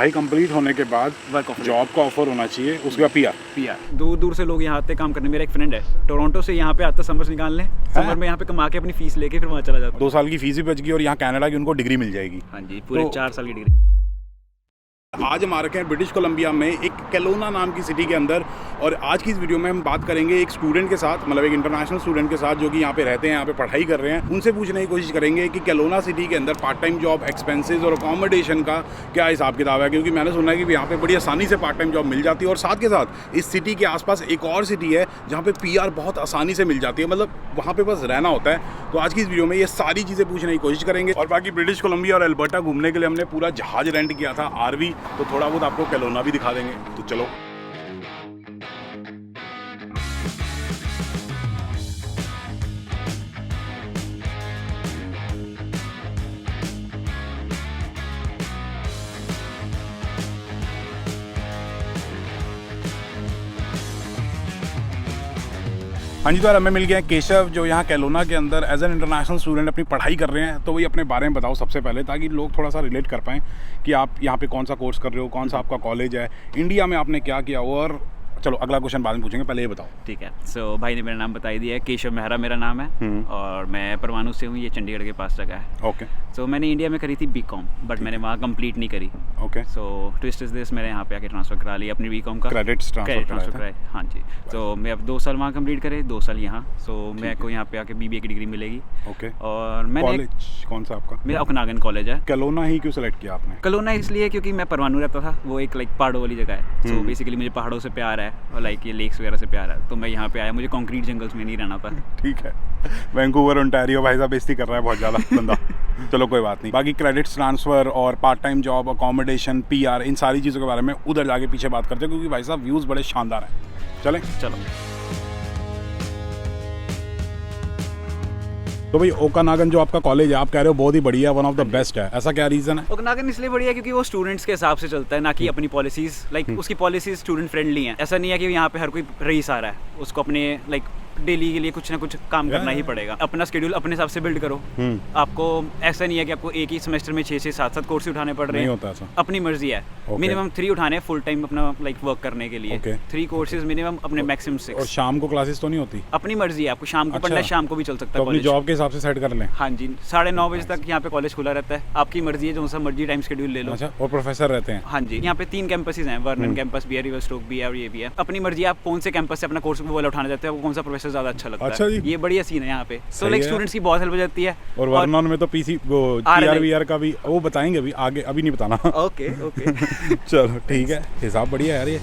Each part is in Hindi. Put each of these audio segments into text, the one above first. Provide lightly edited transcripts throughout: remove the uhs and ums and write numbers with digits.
पढ़ाई कंप्लीट होने के बाद वर्क ऑफर, जॉब का ऑफर होना चाहिए, उसके बाद पीआर। दूर दूर से लोग यहाँ आते काम करने। मेरा एक फ्रेंड है टोरंटो से, यहाँ पे आता समर्स निकालने, समर में यहाँ पे कमा के अपनी फीस लेके फिर वहाँ चला जाता। 2 साल की फीस भी बच गई और यहाँ कनाडा की उनको डिग्री मिल जाएगी। हाँ जी, पूरे तो 4 साल की डिग्री। आज हम आ रखे हैं ब्रिटिश कोलंबिया में एक केलोना नाम की सिटी के अंदर, और आज की इस वीडियो में हम बात करेंगे एक स्टूडेंट के साथ, मतलब एक इंटरनेशनल स्टूडेंट के साथ जो कि यहाँ पे रहते हैं, यहाँ पे पढ़ाई कर रहे हैं। उनसे पूछने की कोशिश करेंगे कि केलोना सिटी के अंदर पार्ट टाइम जॉब, एक्सपेंसेस और अकोमोडेशन का क्या हिसाब किताब है, क्योंकि मैंने सुना है कि यहाँ पे बड़ी आसानी से पार्ट टाइम जॉब मिल जाती है। और साथ के साथ इस सिटी के आसपास एक और सिटी है जहाँ पे पीआर बहुत आसानी से मिल जाती है, मतलब वहाँ पे बस रहना होता है। तो आज की इस वीडियो में ये सारी चीज़ें पूछने की कोशिश करेंगे। और बाकी ब्रिटिश कोलंबिया और अल्बर्टा घूमने के लिए हमने पूरा जहाज रेंट किया था, आरवी, तो थोड़ा बहुत आपको केलोना भी दिखा देंगे। तो चलो। हाँ जी, तो यार हमें मिल गया है केशव, जो यहाँ केलोना के अंदर एज एन इंटरनेशनल स्टूडेंट अपनी पढ़ाई कर रहे हैं। तो वही अपने बारे में बताओ सबसे पहले, ताकि लोग थोड़ा सा रिलेट कर पाएँ कि आप यहाँ पे कौन सा कोर्स कर रहे हो, कौन सा आपका कॉलेज है, इंडिया में आपने क्या किया, और चलो अगला क्वेश्चन बाद में पूछेंगे, पहले ये बताओ। ठीक है। सो भाई ने मेरा नाम बता ही दिया है, केशव मेहरा मेरा नाम है, और मैं परवाणु से हूँ, ये चंडीगढ़ के पास जगह है। ओके। सो मैंने इंडिया में करी थी बीकॉम, बट मैंने वहाँ कंप्लीट नहीं करी। Okay. So twist is this, मैंने यहाँ पे आके ट्रांसफर करा लिया अपनी बीकॉम का, क्रेडिट्स ट्रांसफर कराए। हाँ जी। तो मैं अब 2 साल वहाँ कंप्लीट करे, 2 साल यहाँ। सो मेरे को यहाँ पे आके बीबीए की डिग्री मिलेगी। ओके। और मैंने कॉलेज कौन सा आपका? मेरा ओकनागन कॉलेज है। केलोना ही क्यों सेलेक्ट किया आपने? केलोना इसलिए क्योंकि मैं परवाणु रहता था, वो एक लाइक पहाड़ों वाली जगह है। सो बेसिकली मुझे पहाड़ों से प्यार है, और लाइक ये लेक्स वगैरह से प्यार है, तो मैं यहाँ पे आया। मुझे कंक्रीट जंगल्स में नहीं रहना था। ठीक है। वैंकूवर ओंटारियो, भाई साहब बेइज्जती कर रहा है बहुत ज़्यादा बंदा। चलो कोई बात नहीं। बाकी क्रेडिट्स ट्रांसफ़र और part time job, accommodation, PR, इन सारी चीज़ों के बारे में उधर जाके पीछे बात करते हैं, क्योंकि भाई साहब व्यूज़ बड़े शानदार हैं। चलें चलो। तो भाई ओकानागन जो आपका कॉलेज है, आप कह रहे हो बहुत ही बढ़िया, वन ऑफ द बेस्ट है, ऐसा क्या रीज़न है? ओकनागन इसलिए बढ़िया क्योंकि वो स्टूडेंट्स के हिसाब से चलता है, ना कि अपनी पॉलिसीज। लाइक उसकी पॉलिसीज स्टूडेंट फ्रेंडली हैं। ऐसा नहीं है कि यहाँ पे हर कोई रईस आ रहा है, उसको अपने लाइक डेली के लिए कुछ ना कुछ काम करना ही पड़ेगा। अपना शेड्यूल अपने हिसाब से बिल्ड करो। आपको ऐसा नहीं है कि आपको एक ही सेमेस्टर में 6 से 7 कोर्स उठाने पड़ रहे हैं। नहीं होता ऐसा। अपनी मर्जी है। मिनिमम 3 उठाने फुल टाइम अपना लाइक वर्क करने के लिए। 3 कोर्सेज मिनिमम, अपने मैक्सिमम 6। और शाम को क्लासेस तो नहीं होती? अपनी मर्जी है, आपको शाम को पढ़ना है, शाम को भी चल सकता है। है। अपनी जॉब के हिसाब से सेट कर लें। हाँ जी, 9:30 बजे तक यहाँ पे कॉलेज खुला रहता है। आपकी मर्जी है, जो सा मर्जी टाइम शेड्यूल ले लो। अच्छा। और प्रोफेसर रहते हैं? हाँ जी, यहाँ पे 3 कैंपसेस हैं, वर्नन कैंपस भी है, रिवरस्टोक भी है, और ये भी है। अपनी मर्जी है, आप कौन से कैंपस से अपना कोर्स वो वाला उठाना चाहते हैं, वो कौन सा प्रोफेसर ज़्यादा अच्छा लगता है। ये बढ़िया सीन है यहाँ पे। तो लाइक स्टूडेंट्स की बहुत हेल्प हो जाती है। और वर्नन में तो पीसी वो पीआर का भी वो बताएंगे अभी आगे, अभी नहीं बताना। Okay okay. चलो ठीक है, हिसाब बढ़िया है यार ये।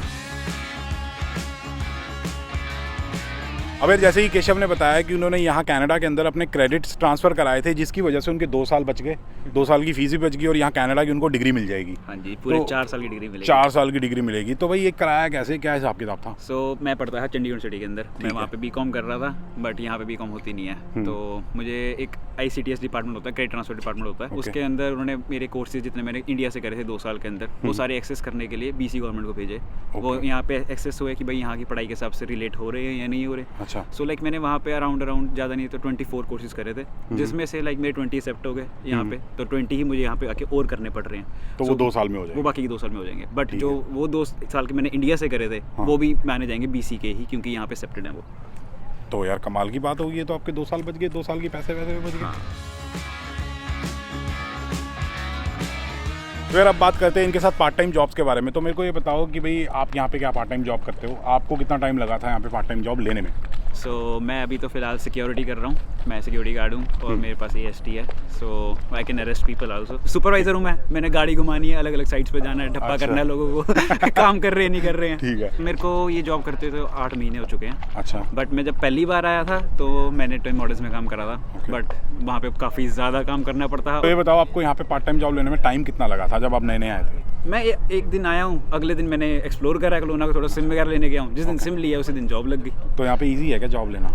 अब यार जैसे ही केशव ने बताया कि उन्होंने यहाँ कनाडा के अंदर अपने क्रेडिट्स ट्रांसफ़र कराए थे, जिसकी वजह से उनके 2 साल बच गए, 2 साल की फीस भी बच गई, और यहाँ कनाडा की उनको डिग्री मिल जाएगी। हाँ जी, पूरे 4 साल की डिग्री मिलेगी। 4 साल की डिग्री मिलेगी। तो भाई ये कराया कैसे, क्या हिसाब किताब था? सो मैं पढ़ता था चंडीगढ़ सिटी के अंदर। मैं वहाँ पे बीकॉम कर रहा था, बट यहाँ पे बीकॉम होती नहीं है। तो मुझे एक ICTS डिपार्टमेंट होता है, क्रेडिट ट्रांसफर डिपार्टमेंट होता है। उसके अंदर उन्होंने मेरे कोर्सेज जितने मैंने इंडिया से करे थे 2 साल के अंदर, वो सारे एक्सेस करने के लिए BC गवर्नमेंट को भेजे। वो यहाँ पे एक्सेस हुए कि भाई यहाँ की पढ़ाई के हिसाब से रिलेट हो रहे हैं या नहीं हो रहे। अच्छा। सो लाइक मैंने वहाँ पे अराउंड ज़्यादा नहीं तो 24 कोर्सेज करे थे, जिसमें से लाइक मेरे 20 एक्सेप्ट हो गए यहाँ पे। तो 20 ही मुझे यहाँ पे आके और करने पड़ रहे हैं। तो वो 2 साल में हो जाएंगे? वो बाकी के 2 साल में हो जाएंगे। बट जो वो 2 साल के मैंने इंडिया से करे थे, वो भी माने जाएंगे BC के ही, क्योंकि यहाँ पे एक्सेप्टेड है वो। तो यार कमाल की बात होगी, तो आपके 2 साल बच गए, 2 साल की पैसे वैसे बच गए। फिर अब बात करते हैं इनके साथ पार्ट टाइम जॉब्स के बारे में। तो मेरे को ये बताओ कि भाई आप यहाँ पे क्या पार्ट टाइम जॉब करते हो, आपको कितना टाइम लगा था यहाँ पे पार्ट टाइम जॉब लेने में? सो मैं अभी तो फिलहाल सिक्योरिटी कर रहा हूँ, मैं सिक्योरिटी गार्ड हूँ, और मेरे पास AST है। So I can arrest people also. Supervisor हूँ मैंने गाड़ी घुमानी है, अलग अलग साइट्स पे जाना है, ढप्पा करना है लोगों को काम कर रहे हैं नहीं कर रहे हैं। ठीक है। मेरे को ये जॉब करते हुए 8 महीने हो चुके हैं। अच्छा। बट मैं जब पहली बार आया था तो मैंने टॉय मॉडल्स में काम करा था, बट वहाँ पे काफ़ी ज़्यादा काम करना पड़ता है। तो ये बताओ आपको यहाँ पे पार्ट टाइम जॉब लेने में टाइम कितना लगा था जब आप नए नए आए थे? मैं एक दिन आया हूँ, अगले दिन मैंने एक्सप्लोर करा केलोना को, थोड़ा सिम वगैरह लेने गया हूँ। जिस दिन सिम लिया उसी दिन जॉब लग गई। तो यहाँ पे ईजी है क्या जॉब लेना?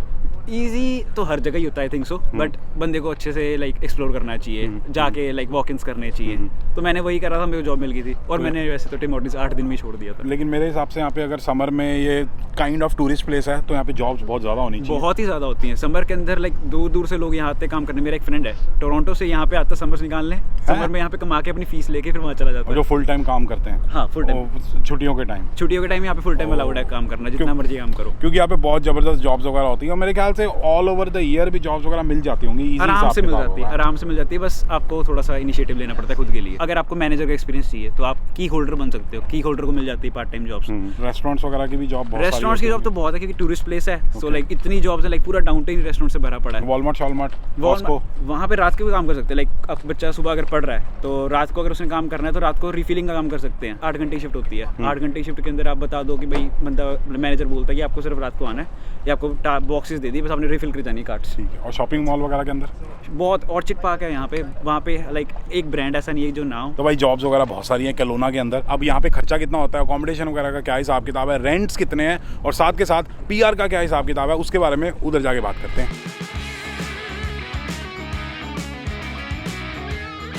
ईजी तो हर जगह ही होता है, आई थिंक सो, बट बंदे को अच्छे से लाइक एक्सप्लोर करना चाहिए, जाके लाइक वॉक इन्स करने चाहिए। तो मैंने वही करा था, मेरे को जॉब मिल गई थी, और मैंने वैसे तो टिम हॉर्टन्स 8 दिन में ही छोड़ दिया था। लेकिन मेरे हिसाब से यहाँ पे अगर समर में ये काइंड ऑफ टूरिस्ट प्लेस है तो यहाँ पे जॉब्स बहुत ज़्यादा होनी चाहिए। बहुत ही ज़्यादा होती हैं समर के अंदर, लाइक दूर दूर से लोग यहाँ आते काम करने। मेरा एक फ्रेंड है टोरंटो से, यहाँ पे आता समर्स निकालने, समर में यहाँ पे कमा के अपनी फीस लेके फिर वहाँ चला जाता है। जो फुल टाइम काम करते हैं। हाँ, फुल टाइम छुट्टियों के टाइम। छुट्टियों के टाइम यहाँ पे फुल टाइम अलाउड है काम करना, जितना मर्जी काम करो, क्योंकि यहाँ पे बहुत ज़बरदस्त जॉब्स वगैरह होती हैं और मेरे ख्याल से ऑल ओवर द ईयर भी जॉब्स वगैरह मिल जाती होंगी। आराम से मिल जाती है, आराम से मिल जाती है। बस आपको थोड़ा सा इनिशिएटिव लेना पड़ता है खुद के लिए। अगर आपको मैनेजर का एक्सपीरियंस चाहिए तो आप की होल्डर बन सकते हो, की होल्डर को मिल जाती है पार्ट टाइम जॉब्स। रेस्टोरेंट्स वगैरह की भी जॉब, रेस्टोरेंट्स की जॉब तो बहुत है क्योंकि टूरिस्ट प्लेस है, सो लाइक इतनी जॉब्स है, लाइक पूरा डाउनटाउन रेस्टोरेंट से भरा पड़ा है। वॉलमार्ट कॉस्को, वहाँ पे रात के भी काम कर सकते हैं। लाइक अब बच्चा सुबह अगर पढ़ रहा है तो रात को अगर उसने काम करना है तो रात को रिफिलिंग का काम कर सकते हैं। 8 घंटे की शिफ्ट होती है। 8 घंटे की शिफ्ट के अंदर आप बता दो कि भाई बंदा, मैनेजर बोलता है कि आपको सिर्फ रात को आना है, या आपको बॉक्सेस दे दी, बस आपने रिफिल कर जानी कार्ड्स। ठीक है। और शॉपिंग मॉल वगैरह के अंदर बहुत, ऑर्चिड पार्क है यहाँ पे, वहाँ पे लाइक एक ब्रांड ऐसा नहीं है जो ना हो। तो भाई जॉब्स वगैरह बहुत सारी हैं केलोना के अंदर। अब यहाँ पे खर्चा कितना होता है, अकोमोडेशन वगैरह का क्या हिसाब किताब है, रेंट्स कितने हैं, और साथ के साथ पीआर का क्या हिसाब किताब है, उसके बारे में उधर जाके बात करते हैं।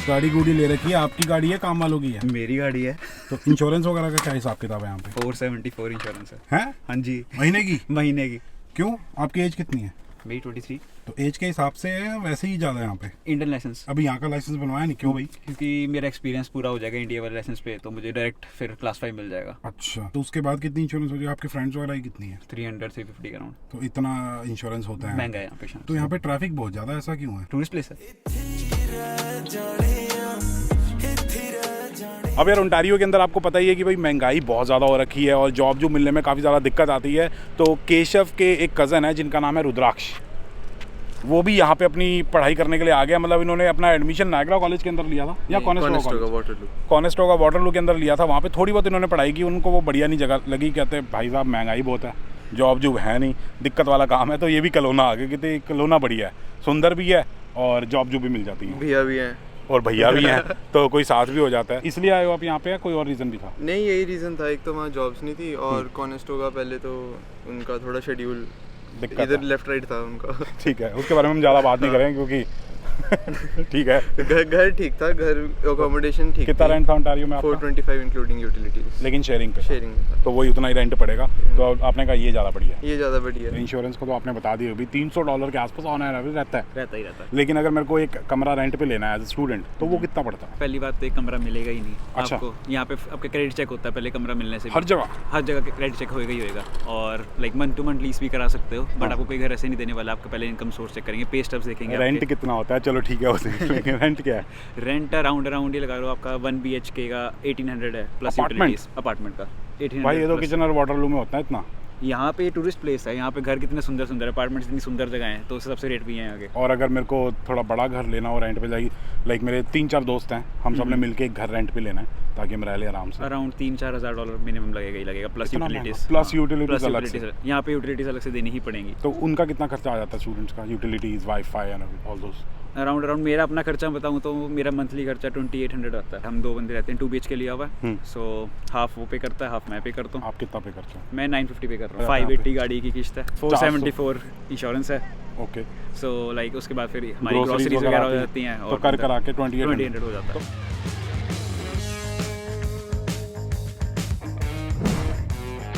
गाड़ी गुड़ी ले रखी है, आपकी गाड़ी है काम वालों की है? मेरी गाड़ी है। तो इंश्योरेंस वगैरह का क्या हिसाब किताब है यहाँ पे? 474 इंश्योरेंस है। हैं? हाँ जी। महीने की? महीने की। क्यों, आपकी एज कितनी है? मेरी 23। तो एज के हिसाब से है वैसे ही ज़्यादा यहाँ पे? Indian license. अभी यहाँ का लाइसेंस बनवाया नहीं, क्यों भाई? क्योंकि मेरा एक्सपीरियंस पूरा हो जाएगा इंडिया वाले लाइसेंस पे, तो मुझे डायरेक्ट फिर क्लास 5 मिल जाएगा। अच्छा, तो उसके बाद कितनी इंश्योरेंस हो जाएगी? आपके फ्रेंड्स वगैरह की कितनी है? 300-350 अराउंड। तो इतना इंश्योरेंस होता है? महंगा है यहाँ पे। तो यहाँ पे ट्रैफिक बहुत ज़्यादा, ऐसा क्यों है? टूरिस्ट प्लेस है। अब यार ओंटारियो के अंदर आपको पता ही है कि भाई महंगाई बहुत ज़्यादा हो रखी है और जॉब जो मिलने में काफ़ी ज़्यादा दिक्कत आती है। तो केशव के एक कज़न है जिनका नाम है रुद्राक्ष, वो भी यहाँ पे अपनी पढ़ाई करने के लिए आ गया। मतलब इन्होंने अपना एडमिशन नायग्रा कॉलेज के अंदर लिया था या कॉनेस्टोगा वाटरलू के अंदर लिया था। वहाँ पे थोड़ी बहुत इन्होंने पढ़ाई की, उनको वो बढ़िया नहीं जगह लगी। कहते भाई साहब महंगाई बहुत है, जॉब जो है नहीं, दिक्कत वाला काम है। तो ये भी कलोना आ गए, कहते कलोना बढ़िया है, सुंदर भी है और जॉब जो भी मिल जाती है, भैया भी हैं और भैया भी हैं, तो कोई साथ भी हो जाता है। इसलिए आए हो आप यहाँ पे, कोई और रीज़न भी था? नहीं, यही रीज़न था। एक तो वहाँ जॉब्स नहीं थी, और कॉनेस्टोगा पहले तो उनका थोड़ा शेड्यूल इधर लेफ्ट राइट था उनका। ठीक है, उसके बारे में हम ज़्यादा बात नहीं करेंगे क्योंकि ठीक है। घर ठीक था, घर अकोमोडेशन ठीक। कितना रेंट था ओंटारियो में आपका? 425 इंक्लूडिंग यूटिलिटीज। लेकिन शेयरिंग पे? शेयरिंग में, तो वही उतना ही रेंट पड़ेगा। तो आपने कहा ये ज़्यादा बढ़िया है, ये ज़्यादा बढ़िया है। इंश्योरेंस को तो आपने बता दिया अभी $300 के आसपास ऑन एवरेज रहता है। रहता ही रहता है। लेकिन अगर मेरे को एक कमरा रेंट पे लेना है एज स्टूडेंट तो वो कितना पड़ता है? पहली बात तो एक कमरा मिलेगा ही नहीं। अच्छा। आपको यहाँ पे आपका क्रेडिट चेक होता है पहले कमरा मिलने से। हर जगह क्रेडिट चेक होएगा ही होएगा। और like month two month lease भी करा सकते हो, बट आपको कोई घर ऐसे नहीं देने वाला। आपका पहले इनकम सोर्स चेक करेंगे, पे स्टब्स देखेंगे। रेंट कितना होता है? चलो ठीक है उसे लेकिन रेंट क्या है? रेंट अराउंड ये लगा लो आपका 1 BHK का 1800 है, प्लस यूटिलिटीज अपार्टमेंट का 1800। भाई ये तो किचन और वाटर रूम में होता है इतना। यहाँ पे टूरिस्ट प्लेस है, यहाँ पे घर कितने सुंदर सुंदर अपार्टमेंट्स, इतनी सुंदर जगह है, तो उस सबसे रेट भी है आगे। और अगर मेरे को थोड़ा बड़ा घर लेना हो रेंट पे जाएगी, लाइक मेरे 3-4 दोस्त हैं, हम सब ने मिलके एक घर रेंट पे लेना है ताकि हम रह ले आराम से। अराउंड $3-4 मिनिमम लगेगा ही लगेगा, प्लस यूटिलिटीज। प्लस यूटिलिटीज अलग से? यहाँ पे यूटिलिटीज अलग से देनी ही पड़ेंगी। तो उनका कितना खर्चा आ जाता है स्टूडेंट्स का? Utilities, wifi and all those? Around मेरा अपना खर्चा बताऊँ तो मेरा मंथली खर्चा 2800 आता है। हम 2 बंदे रहते हैं, 2 BHK लिया हुआ है, सो हाफ वो पे करता है, हाफ मैं पे करता हूँ। आप कितना पे करते हो? मैं 950 पे कर रहा हूँ। 580 गाड़ी की किस्त है, 474 इंश्योरेंस है। ओके। सो लाइक उसके बाद फिर हमारी ग्रोसरीज वगैरह हो जाती हैं, तो कर करा के 2800 हो जाता है।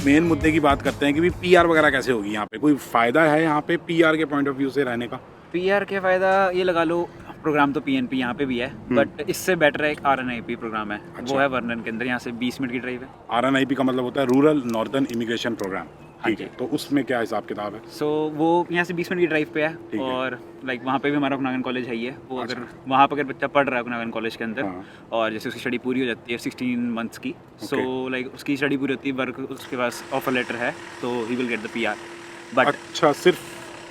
मेन मुद्दे की बात करते हैं कि पीआर वगैरह कैसे होगी यहाँ पे? कोई फ़ायदा है यहाँ पे पीआर के पॉइंट ऑफ व्यू से रहने का? पीआर के फ़ायदा ये लगा लो, प्रोग्राम तो PNP यहाँ पे भी है, बट इससे बेटर है एक RNIP प्रोग्राम है। अच्छा। वो है वर्नन के अंदर, यहाँ से 20 मिनट की ड्राइव है। RNIP का मतलब होता है रूरल नॉर्दर्न इमिग्रेशन प्रोग्राम। ठीक है, जी। तो उसमें क्या हिसाब किताब है? सो वो यहाँ से 20 मिनट की ड्राइव पे है, ठीक है। और लाइक वहाँ पे भी हमारा ओकनागन कॉलेज है ही है। वो अगर वहाँ पर अगर बच्चा पढ़ रहा है ओकनागन कॉलेज के अंदर, हाँ। और जैसे उसकी स्टडी पूरी हो जाती है 16 मंथ्स की, सो लाइक उसकी स्टडी पूरी होती है, वर्क उसके पास ऑफर लेटर है, तो he will get the PR। But अच्छा, सिर्फ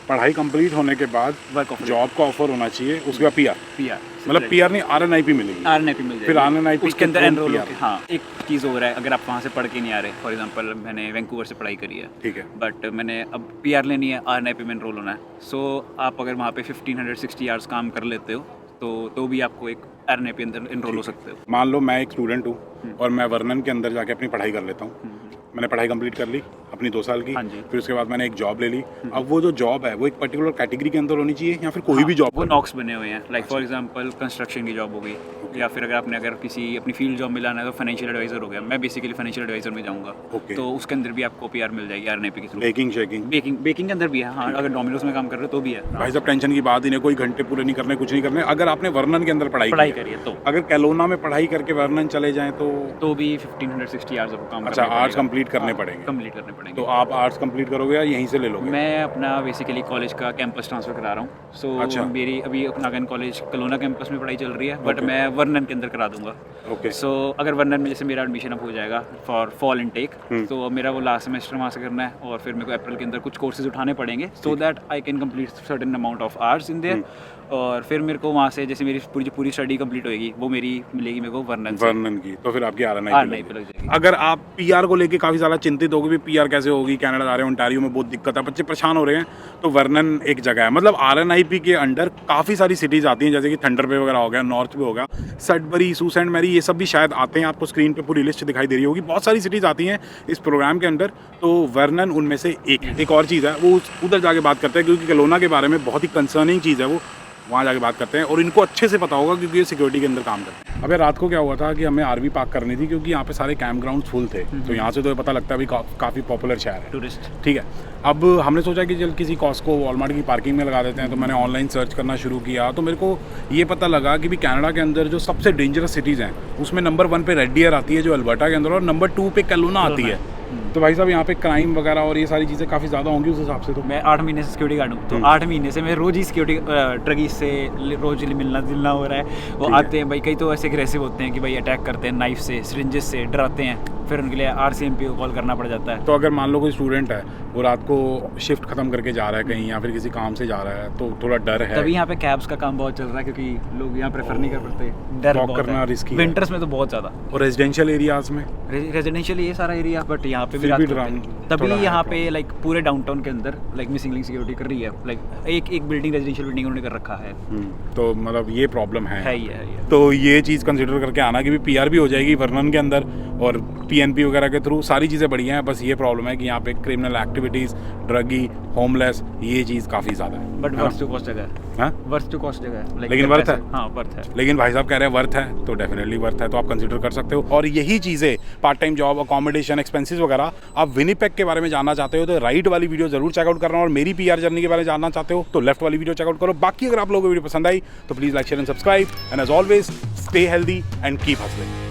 पढ़ाई कंप्लीट होने के बाद वर्क ऑफर, जॉब का ऑफर होना चाहिए, उसके बाद PR? मतलब PR नहीं, RNIP मिलेगी? RNIP मिल जाएगी। फिर RNIP उसके अंदर के एनरोल PR? होके। हाँ, एक चीज़ और है, अगर आप वहाँ से पढ़ के नहीं आ रहे, फॉर एग्जांपल मैंने वैंकूवर से पढ़ाई करी है, ठीक है, बट मैंने अब PR लेनी है, RNIP में एनरोल होना है, सो आप अगर वहाँ पे 1560 आवर्स काम कर लेते हो तो भी आपको एक RNIP अंदर एनरोल हो सकते हो। मान लो मैं एक स्टूडेंट हूँ और मैं वर्नन के अंदर जाके अपनी पढ़ाई कर लेता हूँ, मैंने पढ़ाई कंप्लीट कर ली अपनी 2 साल की, हाँ जी। फिर उसके बाद मैंने एक जॉब ले ली। अब वो जो जॉब है वो एक पर्टिकुलर कैटेगरी के अंदर होनी चाहिए या फिर कोई भी जॉब? वो नॉक्स बने हुए हैं, लाइक फॉर एग्जांपल कंस्ट्रक्शन की जॉब हो गई, या फिर अगर किसी अपनी फील्ड जॉब में लाना है तो फाइनेंशियल एडवाइजर हो गया। मैं बेसिकली फाइनेंशियल एडवाइजर में जाऊँगा, तो उसके अंदर भी आपको PR मिल जाएगी RNIP के थ्रू। Baking shaking? बेकिंग के अंदर भी है, हाँ। अगर डोमिनोज में काम कर रहे हो तो भी है। भाई साहब टेंशन की बात ही नहीं, कोई घंटे पूरे नहीं करने, कुछ नहीं करने। अगर आपने वर्नन के अंदर पढ़ाई करी है तो, अगर कैलोना में पढ़ाई करके वर्नन चले जाएं तो भी 1560 आवर्स आपको काम अच्छा, आर्ट्स कंप्लीट करने पड़ेंगे? कंप्लीट करने पड़ेंगे। तो आप आर्ट्स कंप्लीट करोगे या यहीं से ले लोगे? मैं अपना बेसिकली कॉलेज का कैंपस ट्रांसफर करा रहा हूँ। सो अच्छा। मेरी अभी नागन कॉलेज कलोना कैंपस में पढ़ाई चल रही है, बट मैं वर्नन के अंदर करा दूंगा। ओके। सो अगर वर्नन में जैसे मेरा एडमिशन अब हो जाएगा फॉर फॉल इनटेक, तो मेरा वो लास्ट सेमेस्टर वहाँ से करना है और फिर मेरे को अप्रैल के अंदर कुछ कोर्सेज उठाने पड़ेंगे so that I can complete certain amount of hours in their. और फिर मेरे को वहाँ से जैसे मेरी पूरी स्टडी कंप्लीट होएगी वो मेरी मिलेगी मेरे को वर्नन की, तो फिर आपकी RNIP पे लग जाएगी। अगर आप PR को लेके काफ़ी ज़्यादा चिंतित हो कि PR कैसे होगी, कनाडा जा रहे हैं, ओंटारियो में बहुत दिक्कत है, बच्चे परेशान हो रहे हैं, तो वर्नन एक जगह है। मतलब RNIP के अंडर काफ़ी सारी सिटीज़ आती हैं, जैसे कि थंडर बे वगैरह हो गया, नॉर्थ पे हो गया, सडबरी, सूस एंड मैरी, ये सब भी शायद आते हैं। आपको स्क्रीन पे पूरी लिस्ट दिखाई दे रही होगी, बहुत सारी सिटीज़ आती हैं इस प्रोग्राम के अंदर, तो वर्नन उनमें से एक और चीज़ है, वो उधर जाके बात करते हैं क्योंकि कैलोना के बारे में बहुत ही कंसर्निंग चीज़ है, वो वहाँ जाके बात करते हैं और इनको अच्छे से पता होगा क्योंकि ये सिक्योरिटी के अंदर काम करते हैं। अबे रात को क्या हुआ था कि हमें RV पार्क करनी थी क्योंकि यहाँ पे सारे कैंप ग्राउंड फुल थे, तो यहाँ से तो पता लगता है अभी काफ़ी पॉपुलर शहर है, टूरिस्ट। ठीक है। अब हमने सोचा कि चल किसी कॉस्को वॉलमार्ट की पार्किंग में लगा देते हैं, तो मैंने ऑनलाइन सर्च करना शुरू किया, तो मेरे को ये पता लगा कि भी कनाडा के अंदर जो सबसे डेंजरस सिटीज़ हैं उसमें नंबर 1 पे रेड डियर आती है जो अल्बर्टा के अंदर, और नंबर 2 पे कैलोना आती है। तो भाई साहब यहाँ पे क्राइम वगैरह और ये सारी चीज़ें काफ़ी ज़्यादा होंगी उस हिसाब से। तो मैं 8 महीने से सिक्योरिटी गार्ड हूँ, तो 8 महीने से मैं रोज़ ही सिक्योरिटी ट्रगीज से रोज मिलना जुलना हो रहा है। वो आते हैं भाई, कई तो ऐसे एग्रेसिव होते हैं कि भाई अटैक करते हैं नाइफ से, सिरिंजेस से, डराते हैं, फिर उनके लिए RCMP को कॉल करना पड़ जाता है। तो अगर मान लो कोई स्टूडेंट है वो रात को शिफ्ट खत्म करके जा रहा है कहीं या फिर किसी काम से जा रहा है, तो थोड़ा डर है। तभी यहाँ पे कैब्स का काम बहुत चल रहा है क्योंकि लोग यहाँ प्रेफर नहीं कर पाते, डर वॉक बहुत करना है। रिस्की है। विंटर्स में तो बहुत ज़्यादा। और रेजिडेंशियल एरियाज में? रेजिडेंशियल ये सारा एरिया, बट यहाँ पे भी फिर रात भी को ड्राम तभी थोड़ा है यहाँ पे लाइक पूरे डाउनटाउन के अंदर लाइक मिसिंग लिंक सिक्योरिटी कर रही है, लाइक एक बिल्डिंग रेजिडेंशियल बिल्डिंग उन्होंने कर रखा है। तो मतलब ये प्रॉब्लम है ही है। तो ये चीज़ कंसिडर करके आना कि भी PR भी हो जाएगी वर्नन के अंदर और PNP वगैरह के थ्रू, सारी चीज़ें बढ़िया हैं। बस ये प्रॉब्लम है कि यहाँ पे क्रिमिनल एक्टिविटीज़, ड्रगी, होमलेस, ये चीज़ काफ़ी ज़्यादा है। बट वर्थ टू कॉस्ट जगह है, हाँ वर्थ टू कॉस्ट जगह है, लेकिन वर्थ है। हाँ वर्थ है। लेकिन भाई साहब कह रहे हैं वर्थ है, तो डेफिनेटली वर्थ है, तो आप कंसिडर कर सकते हो। और यही चीज़ें part time job, accommodation, expenses वगैरह, आप विनिपेग के बारे में जानना चाहते हो तो राइट वाली वीडियो जरूर चेकआउट करना, और मेरी PR जर्नी के बारे में जानना चाहते हो तो लेफ्ट वाली वीडियो चेकआउट करो। बाकी अगर आप लोगों को वीडियो पसंद आई तो please like, share and subscribe, and as always stay healthy and keep hustling.